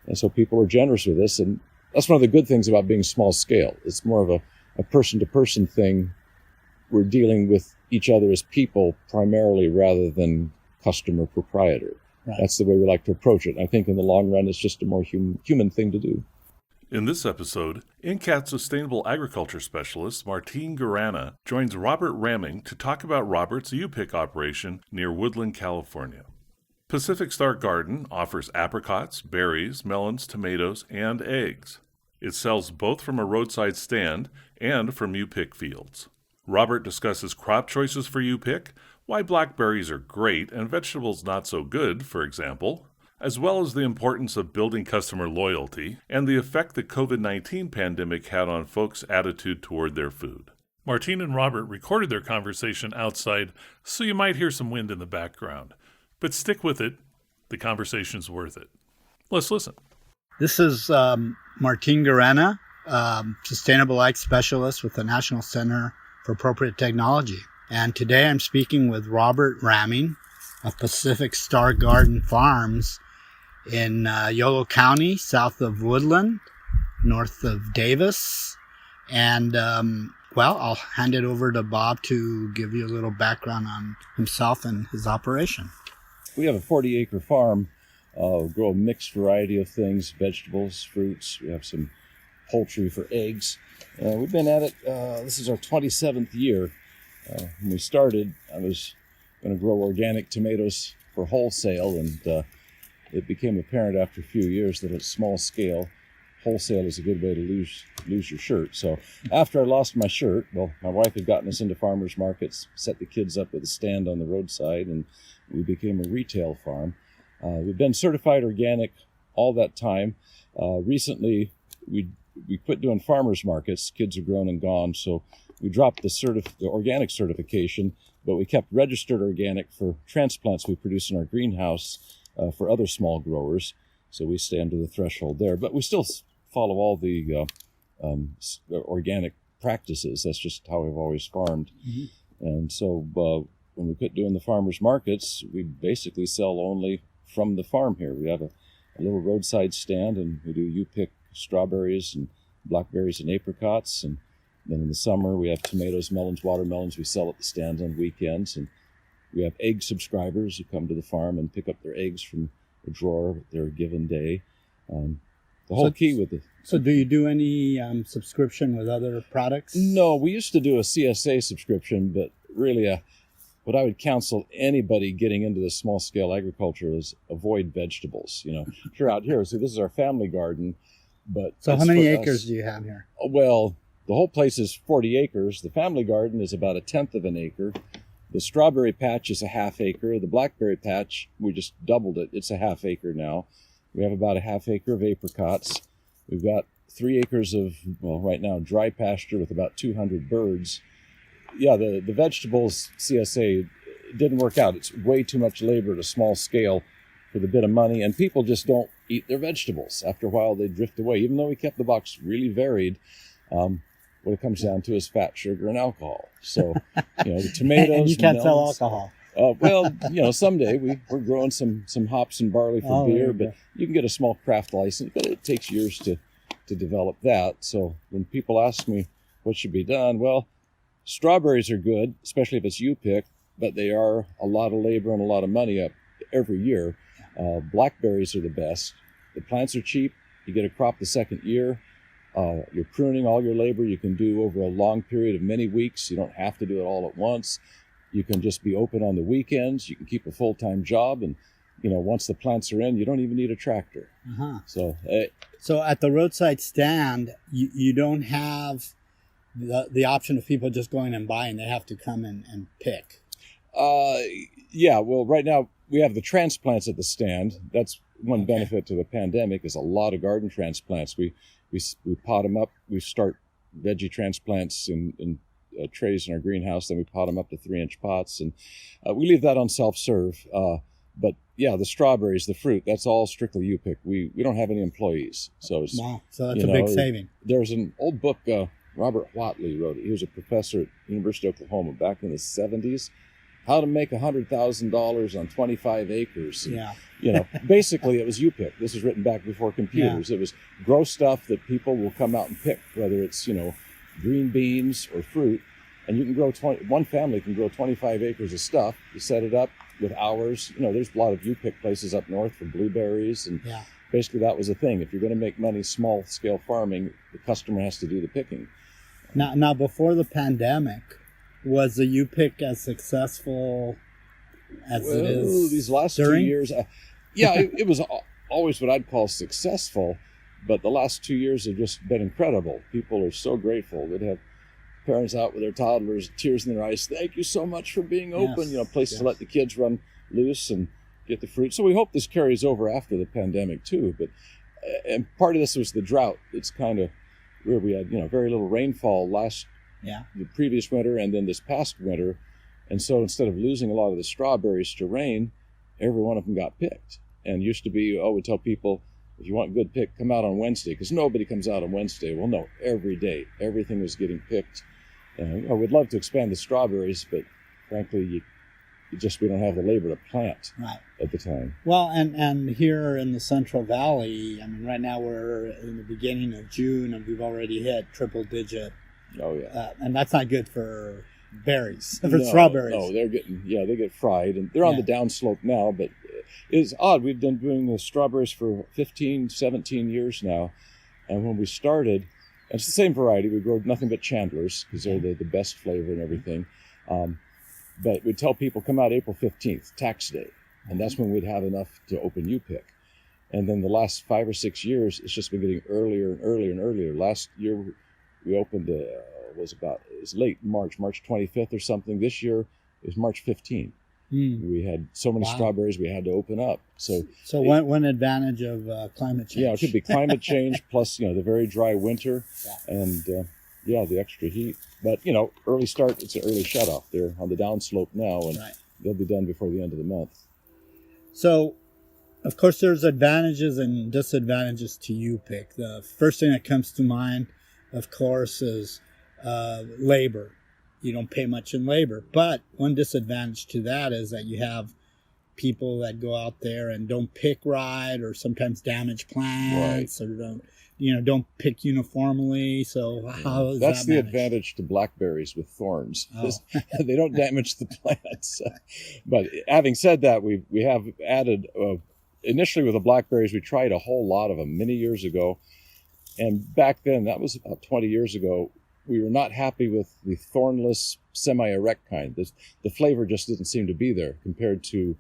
And so people are generous with us. And that's one of the good things about being small scale. It's more of a person-to-person thing. We're dealing with each other as people primarily rather than customer proprietor. Right. That's the way we like to approach it. And I think in the long run, it's just a more human thing to do. In this episode, NCAT Sustainable Agriculture Specialist Martine Guerena joins Robert Ramming to talk about Robert's U-Pick operation near Woodland, California. Pacific Star Garden offers apricots, berries, melons, tomatoes, and eggs. It sells both from a roadside stand and from U-Pick fields. Robert discusses crop choices for U-Pick, why blackberries are great and vegetables not so good, for example, as well as the importance of building customer loyalty and the effect the COVID-19 pandemic had on folks' attitude toward their food. Martine and Robert recorded their conversation outside, so you might hear some wind in the background. But stick with it. The conversation's worth it. Let's listen. This is Martine Guerena, Sustainable Ag Specialist with the National Center for Appropriate Technology. And today I'm speaking with Robert Ramming of Pacific Star Garden Farms in Yolo County, south of Woodland, north of Davis. And, I'll hand it over to Bob to give you a little background on himself and his operation. We have a 40-acre farm, grow a mixed variety of things, vegetables, fruits. We have some poultry for eggs. We've been at it, this is our 27th year. When we started, I was going to grow organic tomatoes for wholesale, and it became apparent after a few years that at small scale, wholesale is a good way to lose your shirt. So after I lost my shirt, my wife had gotten us into farmers markets, set the kids up with a stand on the roadside, and we became a retail farm. We've been certified organic all that time. Recently, we quit doing farmers markets. Kids are grown and gone, so we dropped the organic certification, but we kept registered organic for transplants we produce in our greenhouse for other small growers. So we stay under the threshold there, but we still follow all the organic practices. That's just how we've always farmed. Mm-hmm. And so when we quit doing the farmers markets, we basically sell only from the farm here. We have a little roadside stand, and we do U-Pick strawberries and blackberries and apricots. And then in the summer, we have tomatoes, melons, watermelons. We sell at the stand on weekends. And we have egg subscribers who come to the farm and pick up their eggs from a drawer their given day. The whole key with it. So do you do any subscription with other products? No, we used to do a CSA subscription, but really what I would counsel anybody getting into this small scale agriculture is avoid vegetables. Sure, out here, so this is our family garden, but so how many acres do you have here? Well, the whole place is 40 acres. The family garden is about 1/10 of an acre. The strawberry patch is 1/2 acre. The blackberry patch, we just doubled it. It's 1/2 acre now. We have about 1/2 acre of apricots. We've got 3 acres of, right now, dry pasture with about 200 birds. Yeah, the vegetables CSA didn't work out. It's way too much labor at a small scale for the bit of money, and people just don't eat their vegetables. After a while, they drift away. Even though we kept the box really varied, what it comes down to is fat, sugar, and alcohol. So, the tomatoes. And you can't sell alcohol. Someday we're growing some hops and barley for beer, but you can get a small craft license, but it takes years to develop that. So when people ask me what should be done, strawberries are good, especially if it's U-Pick, but they are a lot of labor and a lot of money up every year. Blackberries are the best. The plants are cheap. You get a crop the second year. You're pruning all your labor. You can do over a long period of many weeks. You don't have to do it all at once. You can just be open on the weekends. You can keep a full-time job. And, once the plants are in, you don't even need a tractor. Uh-huh. So at the roadside stand, you don't have the option of people just going and buying. They have to come and pick. Right now we have the transplants at the stand. That's one benefit to the pandemic is a lot of garden transplants. We pot them up. We start veggie transplants in trays in our greenhouse. Then we pot them up to 3-inch pots, and we leave that on self-serve. But the strawberries, the fruit, that's all strictly U-Pick. We don't have any employees, so that's a big saving. There's an old book Robert Watley wrote it. He was a professor at University of Oklahoma back in the 70s. how to make $100,000 on 25 acres. And, Yeah. Basically it was you pick. This was written back before computers. It was grow stuff that people will come out and pick, whether it's, green beans or fruit. And you can grow one family can grow 25 acres of stuff. You set it up with hours. There's a lot of you pick places up north for blueberries. And basically that was the thing. If you're going to make money small scale farming, the customer has to do the picking. Now before the pandemic, was the U-Pick as successful as it is these last during? 2 years? It was always what I'd call successful, but the last 2 years have just been incredible. People are so grateful. They'd have parents out with their toddlers, tears in their eyes. Thank you so much for being open. Places to let the kids run loose and get the fruit. So we hope this carries over after the pandemic too. But and part of this was the drought. It's kind of where we had very little rainfall the previous winter and then this past winter, and so instead of losing a lot of the strawberries to rain, every one of them got picked. And used to be, we tell people, if you want good pick, come out on Wednesday, because nobody comes out on Wednesday. Well, no, every day, everything was getting picked. We'd love to expand the strawberries, but frankly, we don't have the labor to plant at the time. Well, and here in the Central Valley, right now we're in the beginning of June, and we've already hit triple digit. Oh yeah, and that's not good for berries, for strawberries. No, they get fried, and they're on the downslope now. But it's odd. We've been doing the strawberries for 15, 17 years now, and when we started, it's the same variety. We grow nothing but Chandlers because they're the best flavor and everything. But we'd tell people, come out April 15th, tax day, and that's when we'd have enough to open U-Pick. And then the last 5 or 6 years, it's just been getting earlier and earlier and earlier. Last year, we opened, it was late March 25th or something. This year, it was March 15th. We had so many strawberries we had to open up. So one advantage of climate change. Yeah, it could be climate change plus, the very dry winter and, the extra heat. But, early start, it's an early shutoff. They're on the downslope now, and they'll be done before the end of the month. So, of course, there's advantages and disadvantages to U-Pick. The first thing that comes to mind, of course, is labor. You don't pay much in labor. But one disadvantage to that is that you have people that go out there and don't pick right, or sometimes damage plants, or don't pick uniformly. So how is that's that the managed? Advantage to blackberries with thorns. They don't damage the plants. But having said that, we have added, initially with the blackberries, we tried a whole lot of them many years ago. And back then, that was about 20 years ago, we were not happy with the thornless, semi-erect kind. The flavor just didn't seem to be there compared to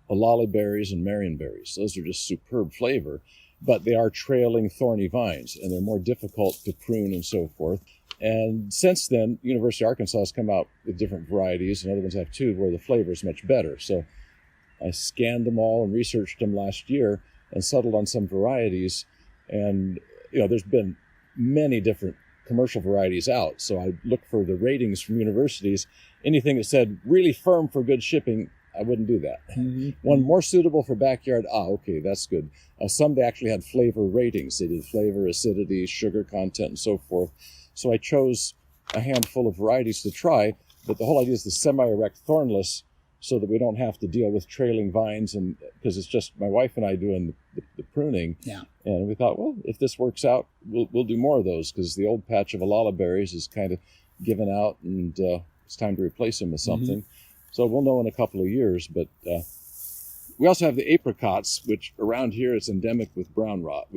berries and marionberries. Those are just superb flavor, but they are trailing thorny vines, and they're more difficult to prune and so forth. And since then, University of Arkansas has come out with different varieties, and other ones have too, where the flavor is much better. So I scanned them all and researched them last year and settled on some varieties. And, there's been many different commercial varieties out. So I looked for the ratings from universities. Anything that said really firm for good shipping, I wouldn't do that. Mm-hmm. One more suitable for backyard, okay, that's good. Some they actually had flavor ratings. They did flavor, acidity, sugar content, and so forth. So I chose a handful of varieties to try, but the whole idea is the semi-erect thornless, so that we don't have to deal with trailing vines, and because it's just my wife and I doing the pruning. Yeah. And we thought, well, if this works out, we'll do more of those, because the old patch of berries is kind of given out, and it's time to replace them with something. Mm-hmm. So we'll know in a couple of years. But we also have the apricots, which around here is endemic with brown rot.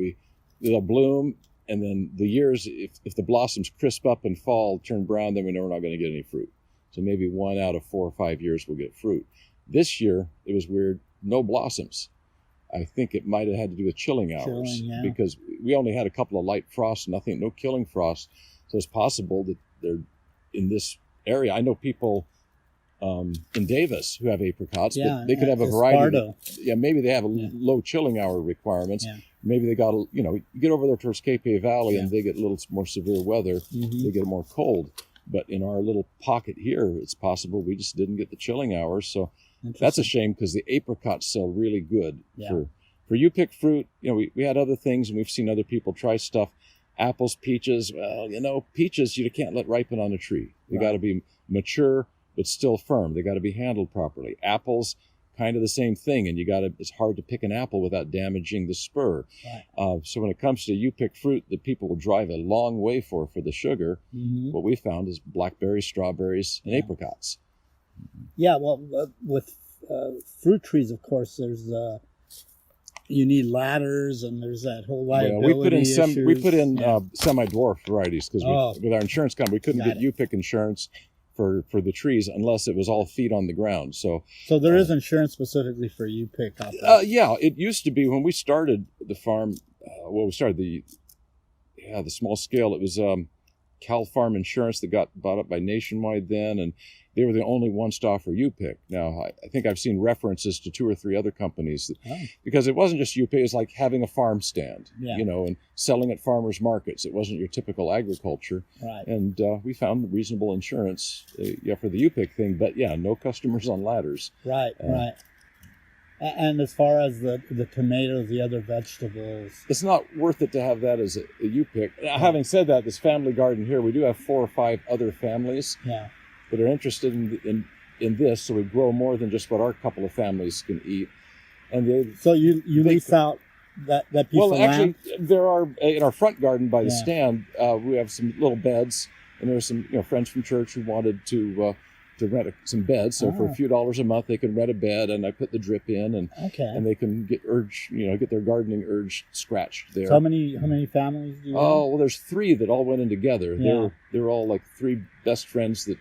They'll bloom, and then the years, if the blossoms crisp up and fall, turn brown, then we know we're not going to get any fruit. So maybe 1 out of 4 or 5 years we'll get fruit. This year, it was weird, no blossoms. I think it might have had to do with chilling hours, because we only had a couple of light frosts, no killing frost. So it's possible that they're in this area. I know people in Davis who have apricots, but they could have a variety. Maybe they have low chilling hour requirements. Yeah. Maybe they got, you get over there towards Capay Valley and they get a little more severe weather. Mm-hmm. They get more cold. But in our little pocket here, it's possible we just didn't get the chilling hours. So that's a shame, because the apricots sell really good. Yeah. For you pick fruit, we had other things, and we've seen other people try stuff. Apples, peaches. Well, peaches you can't let ripen on a tree. They got to be mature, but still firm. They got to be handled properly. Apples, kind of the same thing, and it's hard to pick an apple without damaging the spur. Right. So when it comes to you pick fruit that people will drive a long way for the sugar, what we found is blackberries, strawberries, and apricots. Yeah, well, with fruit trees, of course, there's you need ladders, and there's that whole liability we put in semi-dwarf varieties because with our insurance company, we couldn't get U-pick insurance for the trees unless it was all feet on the ground. So there is insurance specifically for U-pick out there. Yeah, it used to be when we started the farm. We started the small scale. It was Cal Farm Insurance that got bought up by Nationwide then, and they were the only ones to offer U-pick. Now, I think I've seen references to 2 or 3 other companies because it wasn't just U-pick. It was like having a farm stand, and selling at farmers markets. It wasn't your typical agriculture. Right. And we found reasonable insurance for the U-pick thing, but no customers on ladders. Right, right. And as far as the tomatoes, the other vegetables, it's not worth it to have that as a U-pick. Having said that, this family garden here, we do have 4 or 5 other families. That are interested in this, so we grow more than just what our couple of families can eat. And so you lease out that piece of land? Actually, there are in our front garden by the stand. We have some little beds, and there are some friends from church who wanted to rent some beds. So for a few dollars a month, they can rent a bed, and I put the drip in, and they can get their gardening urge scratched there. So how many families do you have? Well, there's 3 that all went in together. They're all like 3 best friends that.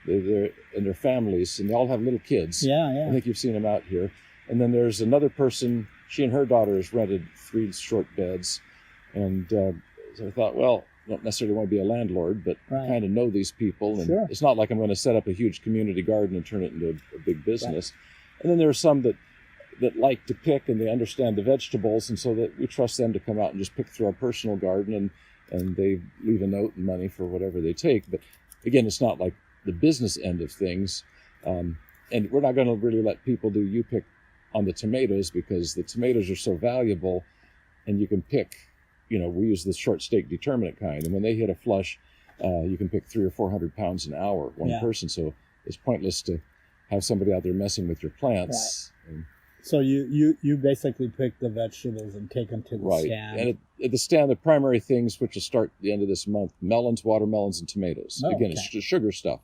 They're and their families, and they all have little kids. I think you've seen them out here. And then there's another person, she and her daughter has rented 3 short beds. And so I thought, well, I don't necessarily want to be a landlord, but kind of know these people. And it's not like I'm going to set up a huge community garden and turn it into a big business. Right. And then there are some that like to pick, and they understand the vegetables, and so that we trust them to come out and just pick through our personal garden, and they leave a note and money for whatever they take. But again, it's not like the business end of things, and we're not going to really let people do U-pick on the tomatoes because the tomatoes are so valuable, and you can pick, we use the short stake determinant kind, and when they hit a flush, you can pick 300 or 400 pounds an hour, one person, so it's pointless to have somebody out there messing with your plants. Right. So you basically pick the vegetables and take them to the stand. And at the stand, the primary things, which will start at the end of this month, melons, watermelons, and tomatoes. Again, it's just sugar stuff.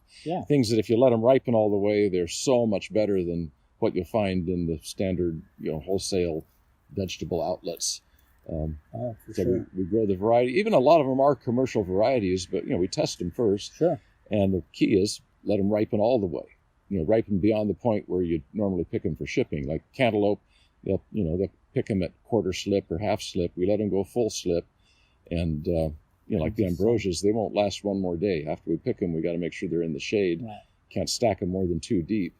Things that if you let them ripen all the way, they're so much better than what you'll find in the standard, wholesale vegetable outlets. So we grow the variety. Even a lot of them are commercial varieties, but we test them first. Sure. And the key is let them ripen all the way. Ripen beyond the point where you normally pick them for shipping. Like cantaloupe, they'll pick them at quarter slip or half slip. We let them go full slip, and like the ambrosias, they won't last one more day. After we pick them, we got to make sure they're in the shade. Right. Can't stack them more than 2 deep,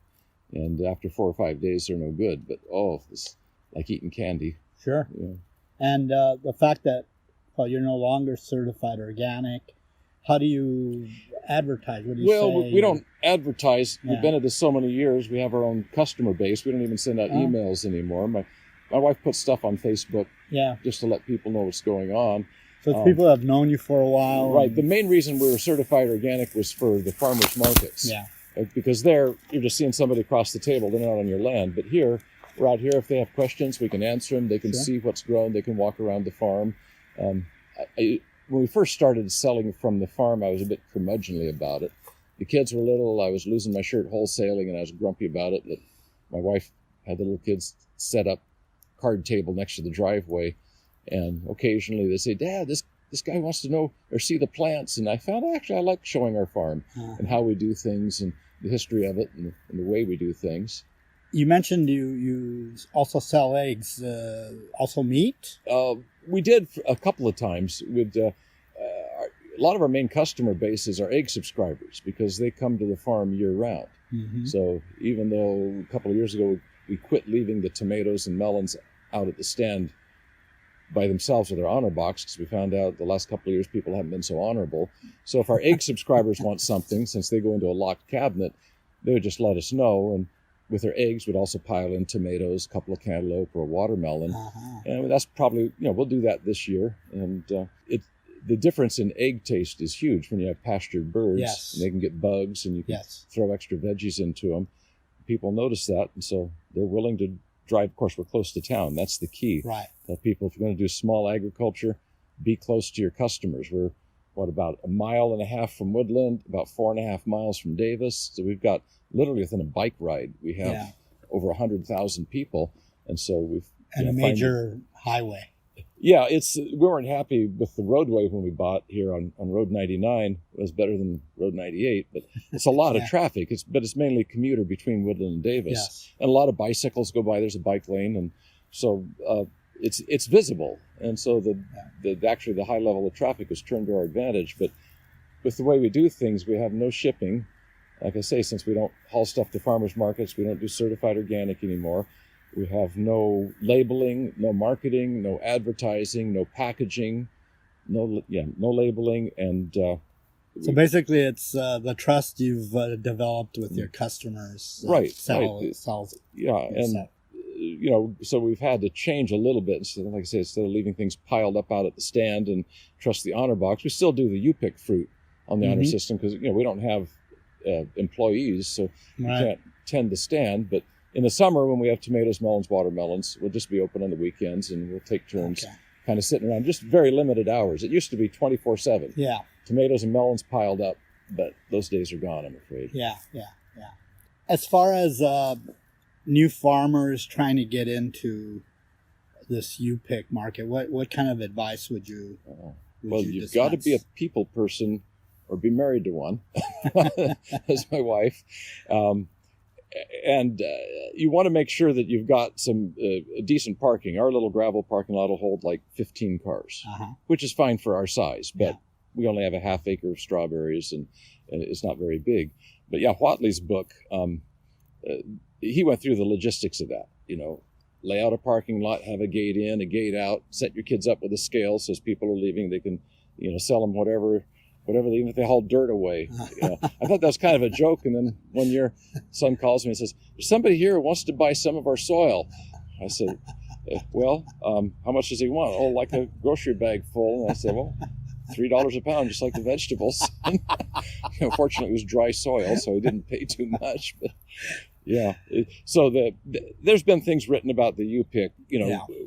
and after 4 or 5 days, they're no good. But it's like eating candy. Sure. And the fact that you're no longer certified organic. How do you advertise? What do you say? Well, we don't advertise. We've been at this so many years. We have our own customer base. We don't even send out emails anymore. My wife puts stuff on Facebook just to let people know what's going on. So it's people that have known you for a while. Right. The main reason we were certified organic was for the farmers markets. Because there, you're just seeing somebody across the table. They're not on your land. But here, we're out here. If they have questions, we can answer them. They can see what's grown. They can walk around the farm. When we first started selling from the farm, I was a bit curmudgeonly about it. The kids were little. I was losing my shirt wholesaling, and I was grumpy about it. That my wife had the little kids set up card table next to the driveway, and occasionally they say, "Dad, this guy wants to know or see the plants." And I found actually I like showing our farm and how we do things and the history of it and the way we do things. You mentioned you also sell eggs, also meat? We did a couple of times. A lot of our main customer base is our egg subscribers because they come to the farm year-round. Mm-hmm. So even though a couple of years ago we quit leaving the tomatoes and melons out at the stand by themselves with their honor box because we found out the last couple of years people haven't been so honorable. So if our egg subscribers want something, since they go into a locked cabinet, they would just let us know, and with their eggs, we'd also pile in tomatoes, a couple of cantaloupe or a watermelon. And that's probably, we'll do that this year. And the difference in egg taste is huge when you have pastured birds. Yes. And they can get bugs, and you can Yes. throw extra veggies into them. People notice that, and so they're willing to drive. Of course, we're close to town. That's the key. Right. Tell people, if you're going to do small agriculture, be close to your customers. We're, about 1.5 miles from Woodland, about 4.5 miles from Davis. So we've got literally within a bike ride, we have over 100,000 people. And so we've... And a major highway. Yeah, we weren't happy with the roadway when we bought here on Road 99. It was better than Road 98, but it's a lot of traffic. But it's mainly commuter between Woodland and Davis. Yes. And a lot of bicycles go by. There's a bike lane, and so it's visible. And so actually the high level of traffic was turned to our advantage. But with the way we do things, we have no shipping. Like I say, since we don't haul stuff to farmers markets, we don't do certified organic anymore. We have no labeling, no marketing, no advertising, no packaging, no labeling, and so basically, it's the trust you've developed with your customers. Right. Sells. Yeah, and so we've had to change a little bit. So, like I say, instead of leaving things piled up out at the stand and trust the honor box, we still do the U-Pick fruit on the honor system because we don't have employees, so we can't tend the stand, but. In the summer, when we have tomatoes, melons, watermelons, we'll just be open on the weekends, and we'll take turns kind of sitting around, just very limited hours. It used to be 24/7. Yeah. Tomatoes and melons piled up, but those days are gone, I'm afraid. Yeah. As far as new farmers trying to get into this U-Pick market, what kind of advice would you you've got to be a people person or be married to one, as my wife. And you want to make sure that you've got some decent parking. Our little gravel parking lot will hold like 15 cars, which is fine for our size, but we only have a half acre of strawberries, and it's not very big. But Whatley's book, he went through the logistics of that. Lay out a parking lot, have a gate in, a gate out, set your kids up with a scale so as people are leaving, they can, sell them whatever, even if they haul dirt away. I thought that was kind of a joke. And then one year, son calls me and says, "There's somebody here who wants to buy some of our soil." I said, "Well, how much does he want?" "Oh, like a grocery bag full." And I said, "Well, $3 a pound, just like the vegetables." Fortunately, it was dry soil, so he didn't pay too much. But so there's been things written about the U-Pick,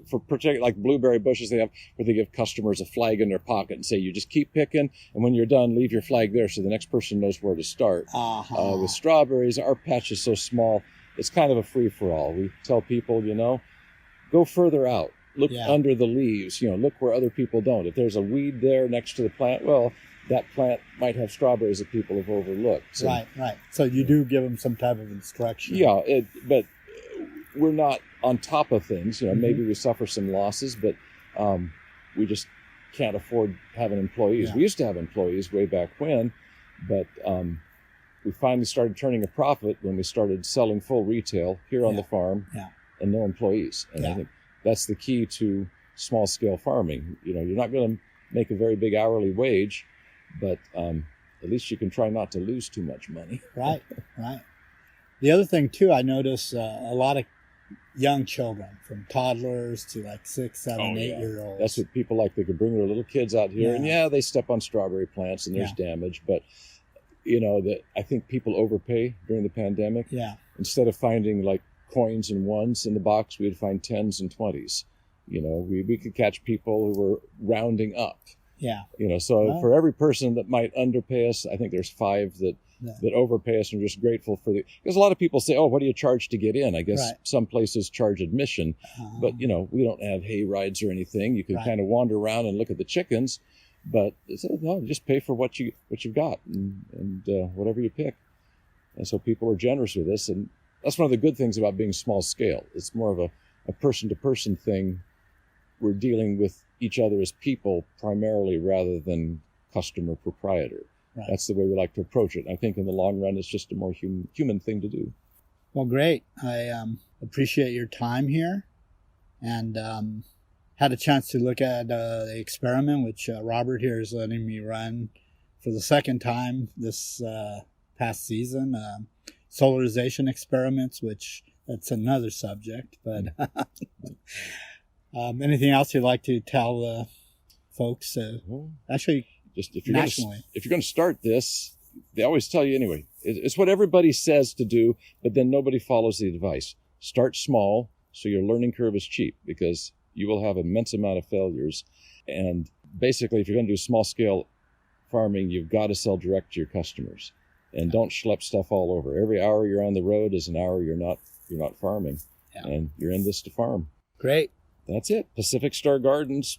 for particular, like blueberry bushes they have, where they give customers a flag in their pocket and say, "You just keep picking, and when you're done, leave your flag there so the next person knows where to start." With strawberries, our patch is so small, it's kind of a free-for-all. We tell people, go further out. Look under the leaves, look where other people don't. If there's a weed there next to the plant, well, that plant might have strawberries that people have overlooked. So, right. So you do give them some type of instruction. Yeah, but we're not on top of things. Maybe we suffer some losses, but we just can't afford having employees. We used to have employees way back when, but we finally started turning a profit when we started selling full retail here on the farm and no employees. And I think that's the key to small-scale farming. You're not going to make a very big hourly wage, but at least you can try not to lose too much money. Right. The other thing, too, I notice a lot of young children, from toddlers to like 6, 7, 8-year-olds. That's what people like. They could bring their little kids out here, and they step on strawberry plants, and there's damage. But, that I think people overpay during the pandemic. Yeah. Instead of finding like coins and ones in the box, we'd find 10s and 20s. We could catch people who were rounding up. Yeah. For every person that might underpay us, I think there's 5 that overpay us, and we're just grateful for because a lot of people say, "Oh, what do you charge to get in?" I guess some places charge admission, but we don't have hay rides or anything. You can kind of wander around and look at the chickens, but no, just pay for what you've got and whatever you pick. And so people are generous with us, and that's one of the good things about being small scale. It's more of a person-to-person thing. We're dealing with each other as people primarily rather than customer proprietor. That's the way we like to approach it. I think in the long run, it's just a more human thing to do. Well, great. I appreciate your time here, and had a chance to look at the experiment, which Robert here is letting me run for the second time this past season. Solarization experiments, which that's another subject. But anything else you'd like to tell the folks, Well, actually just nationally. if you're going to start this, they always tell you anyway. It's what everybody says to do, but then nobody follows the advice. Start small so your learning curve is cheap, because you will have an immense amount of failures. And basically, if you're going to do small scale farming, you've got to sell direct to your customers, and don't schlep stuff all over. Every hour you're on the road is an hour you're not farming, and you're in this to farm. Great. That's it. Pacific Star Gardens.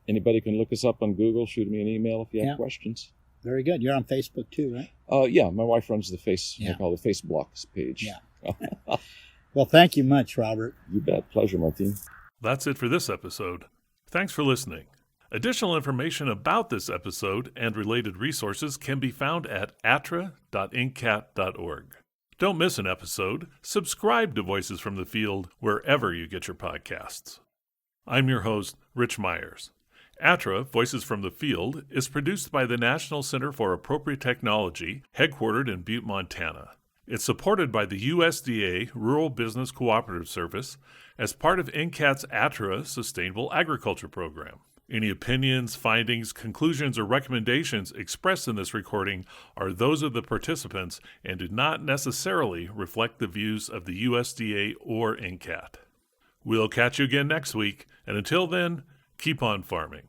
Anybody can look us up on Google. Shoot me an email if you have questions. Very good. You're on Facebook too, right? Yeah, my wife runs I call the Face Blocks page. Yeah. Well, thank you much, Robert. You bet. Pleasure, Martin. That's it for this episode. Thanks for listening. Additional information about this episode and related resources can be found at attra.incat.org. Don't miss an episode. Subscribe to Voices from the Field wherever you get your podcasts. I'm your host, Rich Myers. ATTRA, Voices from the Field, is produced by the National Center for Appropriate Technology, headquartered in Butte, Montana. It's supported by the USDA Rural Business Cooperative Service as part of NCAT's ATTRA Sustainable Agriculture Program. Any opinions, findings, conclusions, or recommendations expressed in this recording are those of the participants and do not necessarily reflect the views of the USDA or NCAT. We'll catch you again next week, and until then, keep on farming.